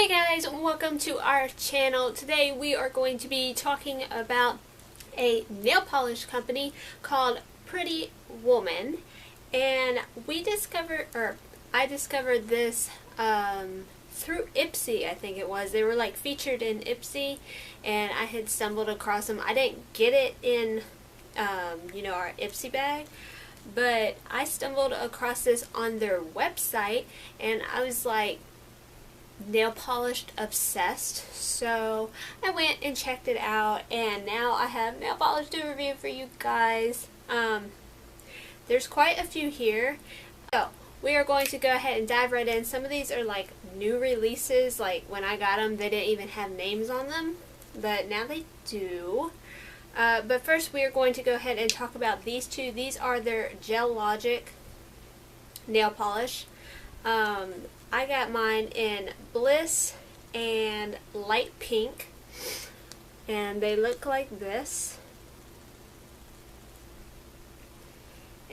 Hey guys, welcome to our channel. Today we are going to be talking about a nail polish company called Pretty Woman, and I discovered this through Ipsy. I think it was. They were like featured in Ipsy, and I had stumbled across them. I didn't get it in our Ipsy bag, but I stumbled across this on their website, and I was like nail polished obsessed, so I went and checked it out, and now I have nail polish to review for you guys. There's quite a few here, so we are going to go ahead and dive right in. Some of these are like new releases. Like when I got them, they didn't even have names on them, but now they do. But first we are going to go ahead and talk about these two. These are their Gel Logic nail polish. I got mine in Bliss and light pink, and they look like this,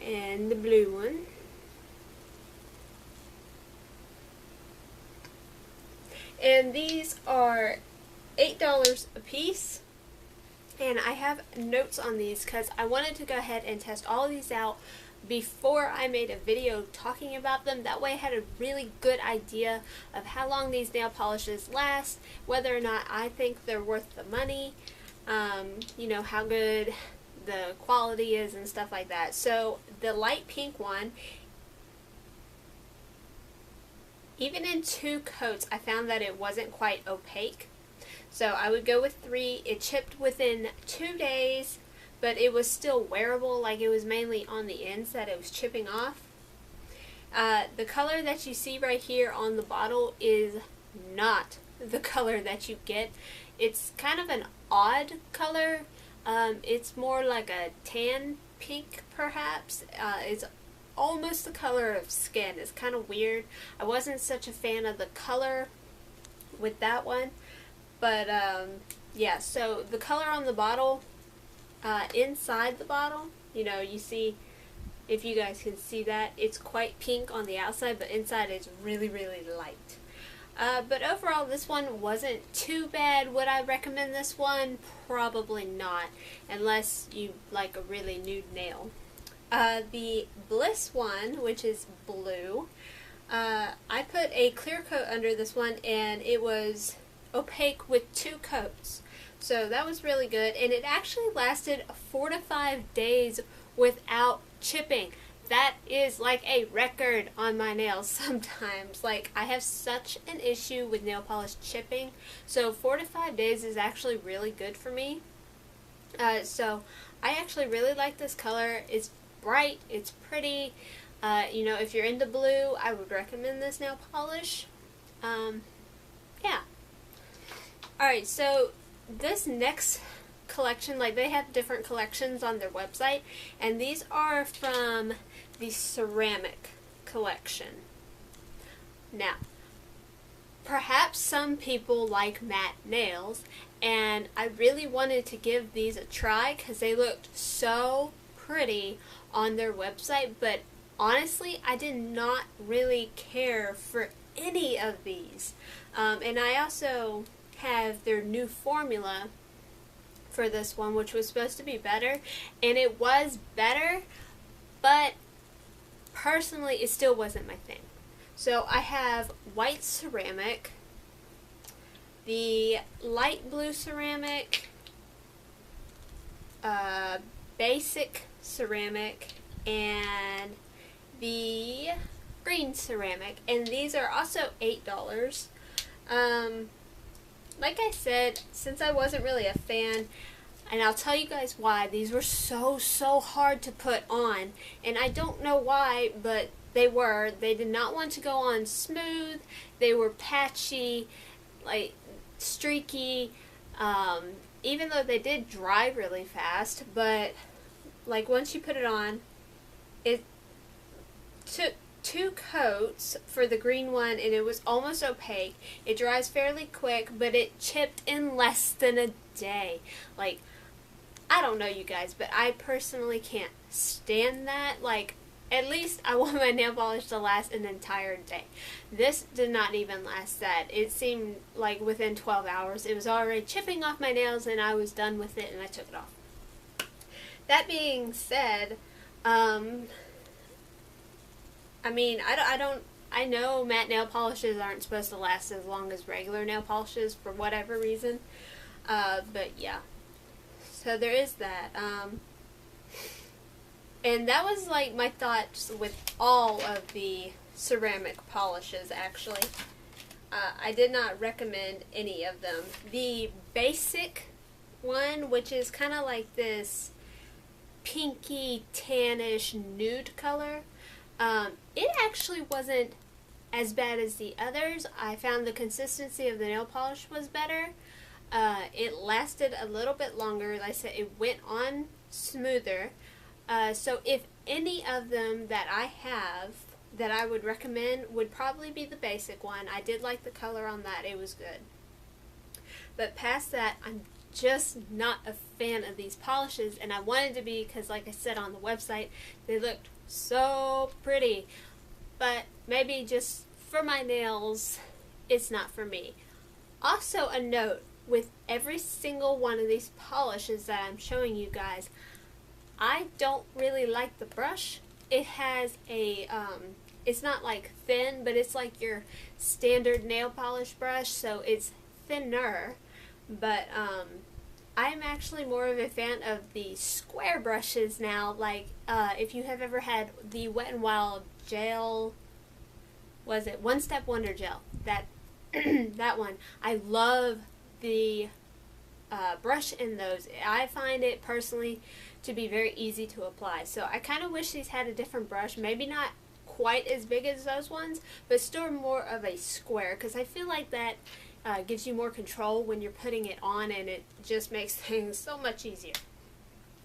and the blue one. And these are $8 a piece, and I have notes on these because I wanted to go ahead and test all of these out before I made a video talking about them. That way I had a really good idea of how long these nail polishes last, whether or not I think they're worth the money, how good the quality is and stuff like that. So the light pink one, even in 2 coats, I found that it wasn't quite opaque. So I would go with 3. It chipped within 2 days, but it was still wearable. Like, it was mainly on the ends that it was chipping off. The color that you see right here on the bottle is not the color that you get. It's kind of an odd color. It's more like a tan pink, perhaps. It's almost the color of skin. It's kind of weird. I wasn't such a fan of the color with that one. But, yeah, so the color on the bottle, inside the bottle, you see, if you guys can see that, it's quite pink on the outside, but inside it's really, really light. But overall, this one wasn't too bad. Would I recommend this one? Probably not, unless you like a really nude nail. The Bliss one, which is blue, I put a clear coat under this one, and it was opaque with 2 coats. So that was really good, and it actually lasted 4 to 5 days without chipping. That is like a record on my nails sometimes. Like, I have such an issue with nail polish chipping, so 4 to 5 days is actually really good for me. So I actually really like this color. It's bright, it's pretty. If you're into blue, I would recommend this nail polish. Yeah. Alright, so this next collection, like, they have different collections on their website, and these are from the ceramic collection. Now, perhaps some people like matte nails, and I really wanted to give these a try because they looked so pretty on their website, but honestly, I did not really care for any of these. And I also have their new formula for this one, which was supposed to be better, and it was better, but personally it still wasn't my thing. So I have white ceramic, the light blue ceramic, basic ceramic, and the green ceramic, and these are also $8. Like I said, since I wasn't really a fan, and I'll tell you guys why, these were so hard to put on, and I don't know why, but they did not want to go on smooth. They were patchy, like streaky, even though they did dry really fast, but like once you put it on, it took 2 coats for the green one, and it was almost opaque. It dries fairly quick, but it chipped in less than a day. Like, I don't know, you guys, but I personally can't stand that. Like, At least I want my nail polish to last an entire day. This did not even last that. It seemed like within 12 hours it was already chipping off my nails and I was done with it and I took it off. That being said, I mean, I know matte nail polishes aren't supposed to last as long as regular nail polishes for whatever reason. But yeah. So there is that. And that was like my thoughts with all of the ceramic polishes, actually. I did not recommend any of them. The basic one, which is kind of like this pinky tannish nude color, it actually wasn't as bad as the others. I found the consistency of the nail polish was better. It lasted a little bit longer. Like I said, it went on smoother. So if any of them that I have that I would recommend would probably be the basic one. I did like the color on that. It was good. But past that, I'm just not a fan of these polishes, and I wanted to be because, like I said on the website, they looked so pretty. But maybe just for my nails, it's not for me. Also a note, with every single one of these polishes that I'm showing you guys, I don't really like the brush. It has a, it's not like thin, but it's like your standard nail polish brush, so it's thinner. But I'm actually more of a fan of the square brushes now. Like if you have ever had the Wet n Wild gel, was it One Step Wonder gel? That that one. I love the brush in those. I find it personally to be very easy to apply. So I kind of wish these had a different brush. Maybe not quite as big as those ones, but still more of a square, because I feel like that gives you more control when you're putting it on, and it just makes things so much easier.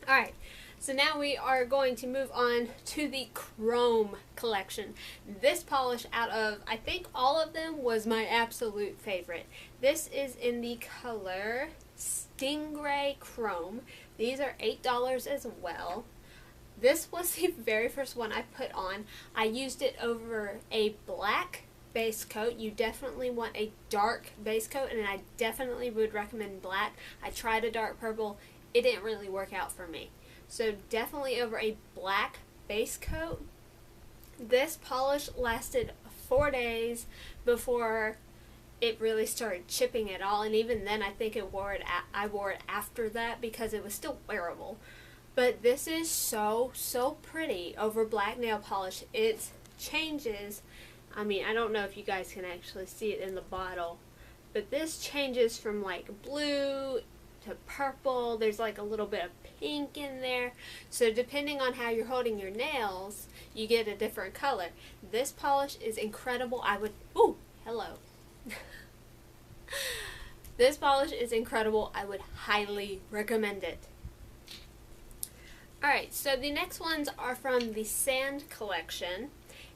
Alright, so now we are going to move on to the Chrome collection. This polish out of, I think, all of them was my absolute favorite. This is in the color Stingray Chrome. These are $8 as well. This was the very first one I put on. I used it over a black base coat. You definitely want a dark base coat, and I definitely would recommend black. I tried a dark purple. It didn't really work out for me. So definitely over a black base coat. This polish lasted 4 days before it really started chipping at all, and even then I think I wore it after that because it was still wearable. But this is so pretty over black nail polish. It changes. I mean, I don't know if you guys can actually see it in the bottle, but this changes from like blue to purple. There's like a little bit of pink in there. So depending on how you're holding your nails, you get a different color. This polish is incredible. Ooh, hello. This polish is incredible. I would highly recommend it. Alright, so the next ones are from the Sand collection,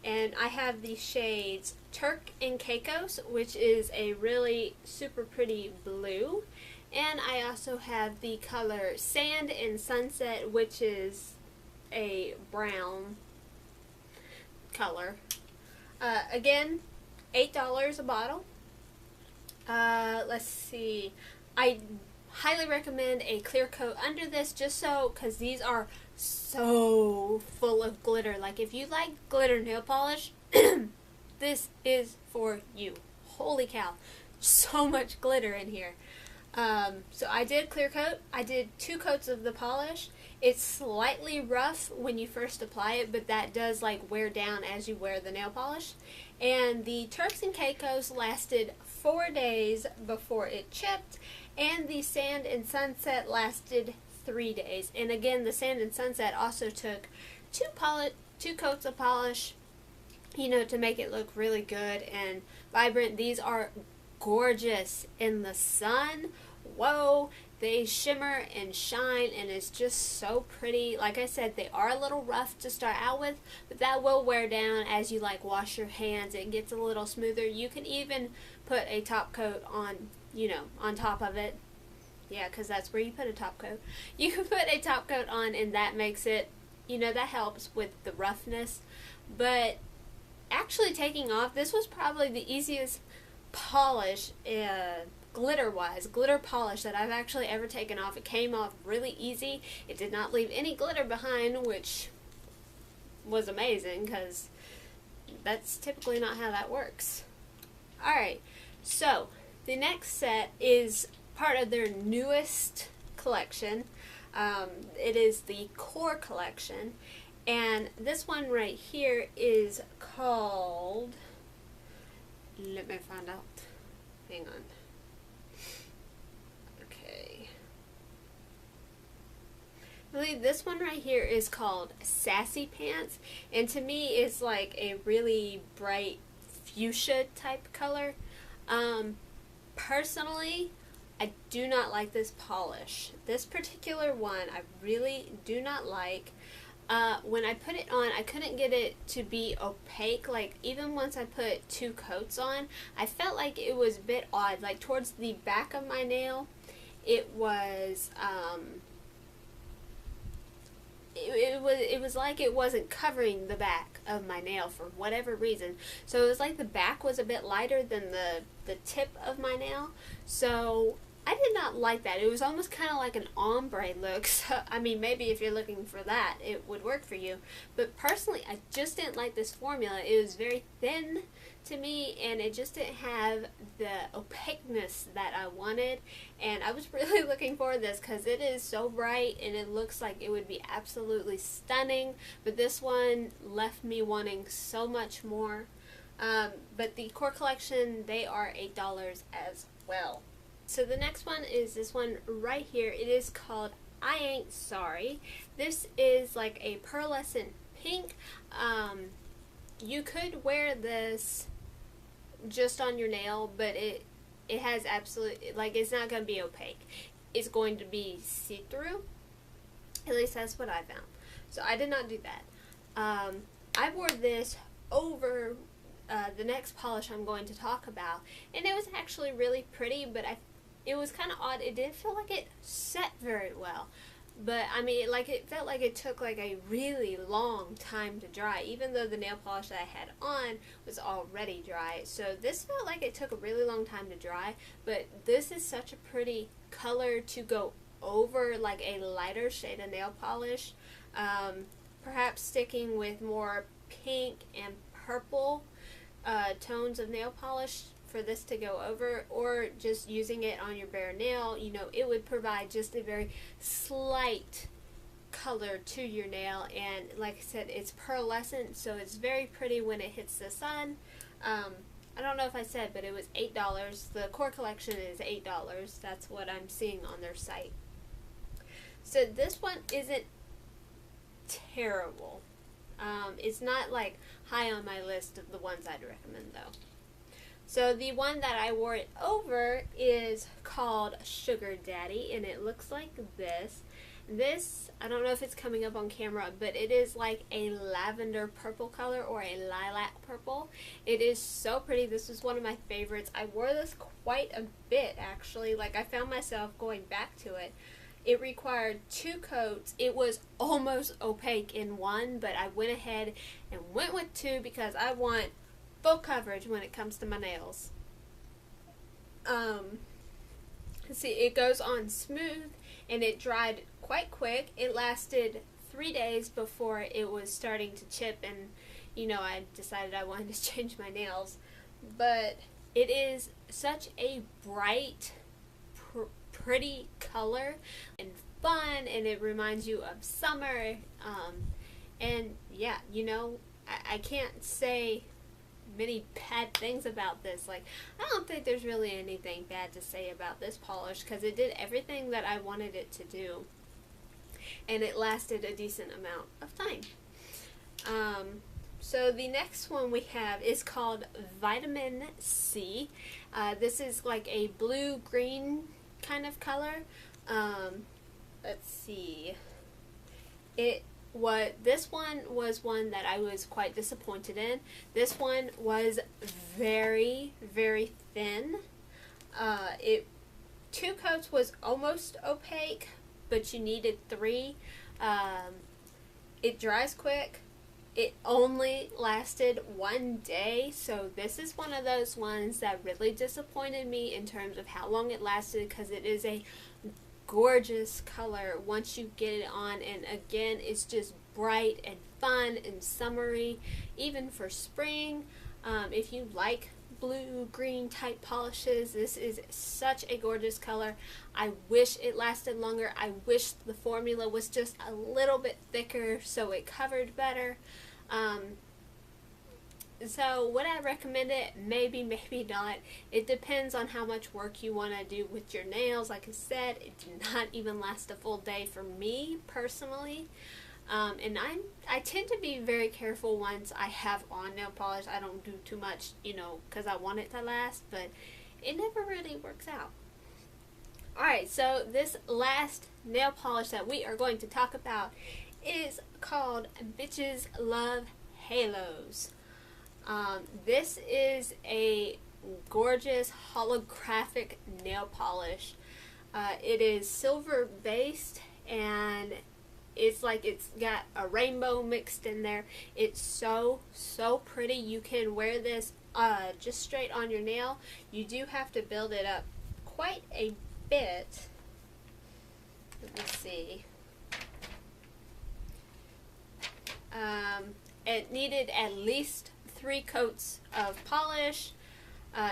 and I have the shades Turk and Caicos, which is a really super pretty blue, and I also have the color Sand and Sunset, which is a brown color. Again, $8 a bottle. Let's see. I highly recommend a clear coat under this, just so, because these are so full of glitter. Like, if you like glitter nail polish, this is for you. Holy cow. So much glitter in here. So I did clear coat. I did 2 coats of the polish. It's slightly rough when you first apply it, but that does like wear down as you wear the nail polish. And the Turks and Caicos lasted 4 days before it chipped, and the Sand and Sunset lasted 3 days. And again, the Sand and Sunset also took 2 coats of polish, you know, to make it look really good and vibrant. These are gorgeous in the sun. Whoa, they shimmer and shine, and it's just so pretty. Like I said, they are a little rough to start out with, but that will wear down as you like wash your hands. It gets a little smoother. You can even put a top coat on, you know, on top of it. Yeah, because that's where you put a top coat. You can put a top coat on, and that makes it you know, that helps with the roughness. But actually taking off, this was probably the easiest polish, glitter polish that I've actually ever taken off. It came off really easy. It did not leave any glitter behind, which was amazing because that's typically not how that works. Alright, so the next set is part of their newest collection. It is the Core collection, and this one right here is called, let me find out, hang on. Okay, I believe this one right here is called Sassy Pants, and to me it's like a really bright fuchsia type color. Personally, I do not like this polish. This particular one I really do not like. When I put it on, I couldn't get it to be opaque. Like, even once I put 2 coats on, I felt like it was a bit odd. Like, towards the back of my nail, it was, it was like it wasn't covering the back of my nail for whatever reason. So it was like the back was a bit lighter than the tip of my nail. So I did not like that. It was almost kind of like an ombre look. So, I mean, maybe if you're looking for that, it would work for you. But personally, I just didn't like this formula. It was very thin to me, and it just didn't have the opaqueness that I wanted. And I was really looking for this because it is so bright, and it looks like it would be absolutely stunning. But this one left me wanting so much more. But the Core collection, they are $8 as well. So the next one is this one right here. It is called I Ain't Sorry. This is like a pearlescent pink. You could wear this just on your nail, but it has absolutely, like, it's not going to be opaque. It's going to be see-through. At least that's what I found. So I did not do that. I wore this over the next polish I'm going to talk about, and it was actually really pretty, but it was kind of odd. It didn't feel like it set very well. But, I mean, it felt like it took, like, a really long time to dry, even though the nail polish that I had on was already dry. So this felt like it took a really long time to dry, but this is such a pretty color to go over, like, a lighter shade of nail polish. Perhaps sticking with more pink and purple tones of nail polish for this to go over, or just using it on your bare nail. You know, it would provide just a very slight color to your nail, and like I said, it's pearlescent, so it's very pretty when it hits the sun. I don't know if I said, but it was $8. The Core collection is $8. That's what I'm seeing on their site. So this one isn't terrible. It's not like high on my list of the ones I'd recommend though. So the one that I wore it over is called Sugar Daddy, and it looks like this. This, I don't know if it's coming up on camera, but it is like a lavender purple color or a lilac purple. It is so pretty. This is one of my favorites. I wore this quite a bit, actually. Like, I found myself going back to it. It required 2 coats. It was almost opaque in one, but I went ahead and went with 2 because I want full coverage when it comes to my nails. See, it goes on smooth, and it dried quite quick. It lasted 3 days before it was starting to chip, and you know, I decided I wanted to change my nails. But it is such a bright, pretty color and fun, and it reminds you of summer. And yeah, you know, I can't say many bad things about this. Like, I don't think there's really anything bad to say about this polish because it did everything that I wanted it to do, and it lasted a decent amount of time. So the next one we have is called Vitamin C. This is like a blue-green kind of color. Let's see. This one was one that I was quite disappointed in. This one was very, very thin. 2 coats was almost opaque, but you needed 3. It dries quick. It only lasted 1 day, so this is one of those ones that really disappointed me in terms of how long it lasted, because it is a gorgeous color once you get it on, and again, it's just bright and fun and summery, even for spring. If you like blue green type polishes, this is such a gorgeous color. I wish it lasted longer. I wish the formula was just a little bit thicker so it covered better. So would I recommend it? Maybe, maybe not. It depends on how much work you want to do with your nails. Like I said, it did not even last a full day for me personally. And I tend to be very careful once I have on nail polish. I don't do too much, because I want it to last, but it never really works out. Alright, so this last nail polish that we are going to talk about is called Bitches Love Halos. This is a gorgeous holographic nail polish. It is silver based, and it's like it's got a rainbow mixed in there. It's so pretty. You can wear this just straight on your nail. You do have to build it up quite a bit. Let me see. It needed at least 3 coats of polish.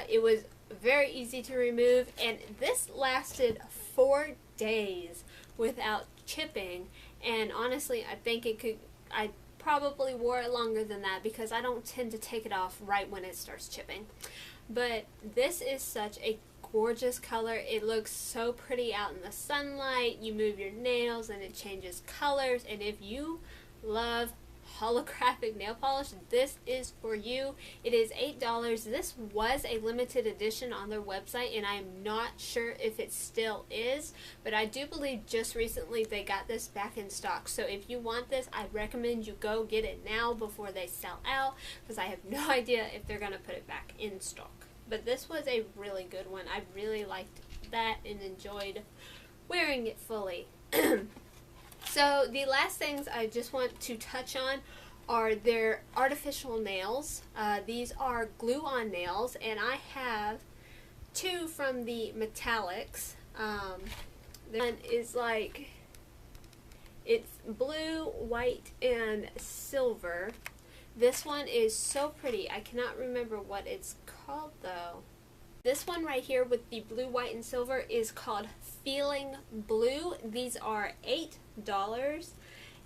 It was very easy to remove, and this lasted 4 days without chipping. And honestly, I think I probably wore it longer than that, because I don't tend to take it off right when it starts chipping. But this is such a gorgeous color. It looks so pretty out in the sunlight. You move your nails and it changes colors, and if you love holographic nail polish, this is for you. It is $8. This was a limited edition on their website, and I'm not sure if it still is, but I do believe just recently they got this back in stock. So if you want this, I recommend you go get it now before they sell out, because I have no idea if they're going to put it back in stock. But this was a really good one. I really liked that and enjoyed wearing it fully. So the last things I just want to touch on are their artificial nails. These are glue-on nails, and I have 2 from the Metallics. One is like, it's blue, white, and silver. This one is so pretty. I cannot remember what it's called though. This one right here with the blue, white, and silver is called Feeling Blue. These are $8.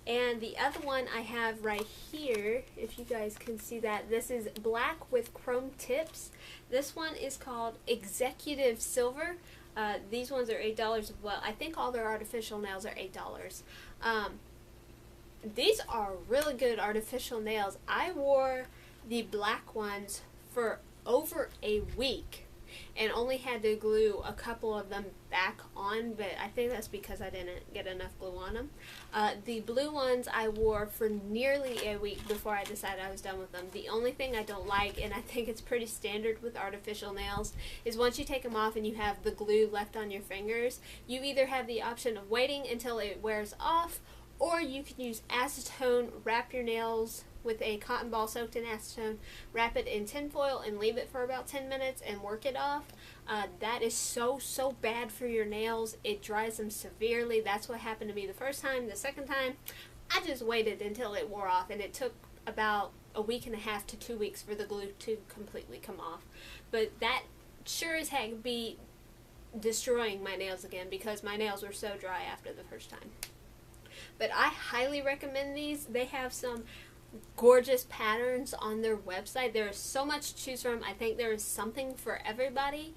And the other one I have right here, if you guys can see that, this is black with chrome tips. This one is called Executive Silver. These ones are $8 as well. I think all their artificial nails are $8. These are really good artificial nails. I wore the black ones for over a week and only had to glue a couple of them back on, but I think that's because I didn't get enough glue on them. The blue ones I wore for nearly a week before I decided I was done with them. The only thing I don't like, and I think it's pretty standard with artificial nails, is once you take them off and you have the glue left on your fingers, you either have the option of waiting until it wears off, or you can use acetone, wrap your nails with a cotton ball soaked in acetone, wrap it in tinfoil and leave it for about 10 minutes and work it off. That is so bad for your nails. It dries them severely. That's what happened to me the first time. The second time, I just waited until it wore off, and it took about a week and a half to 2 weeks for the glue to completely come off. But that sure as heck be destroying my nails again, because my nails were so dry after the first time. But I highly recommend these. They have some gorgeous patterns on their website. There is so much to choose from. I think there is something for everybody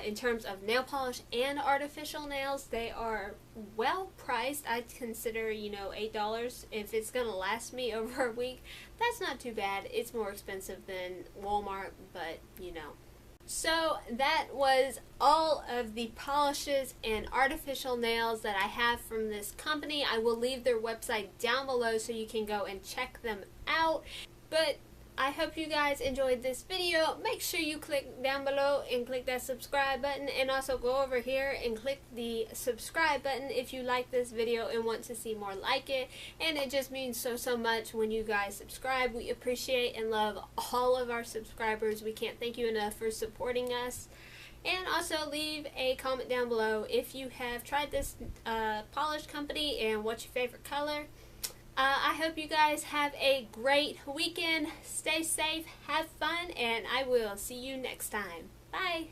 in terms of nail polish and artificial nails. They are well priced. I'd consider, $8 if it's going to last me over a week. That's not too bad. It's more expensive than Walmart, but So that was all of the polishes and artificial nails that I have from this company. I will leave their website down below so you can go and check them out. But I hope you guys enjoyed this video. Make sure you click down below and click that subscribe button, and also go over here and click the subscribe button if you like this video and want to see more like it. And it just means so much when you guys subscribe. We appreciate and love all of our subscribers. We can't thank you enough for supporting us. And also leave a comment down below if you have tried this polish company and what's your favorite color. I hope you guys have a great weekend. Stay safe, have fun, and I will see you next time. Bye!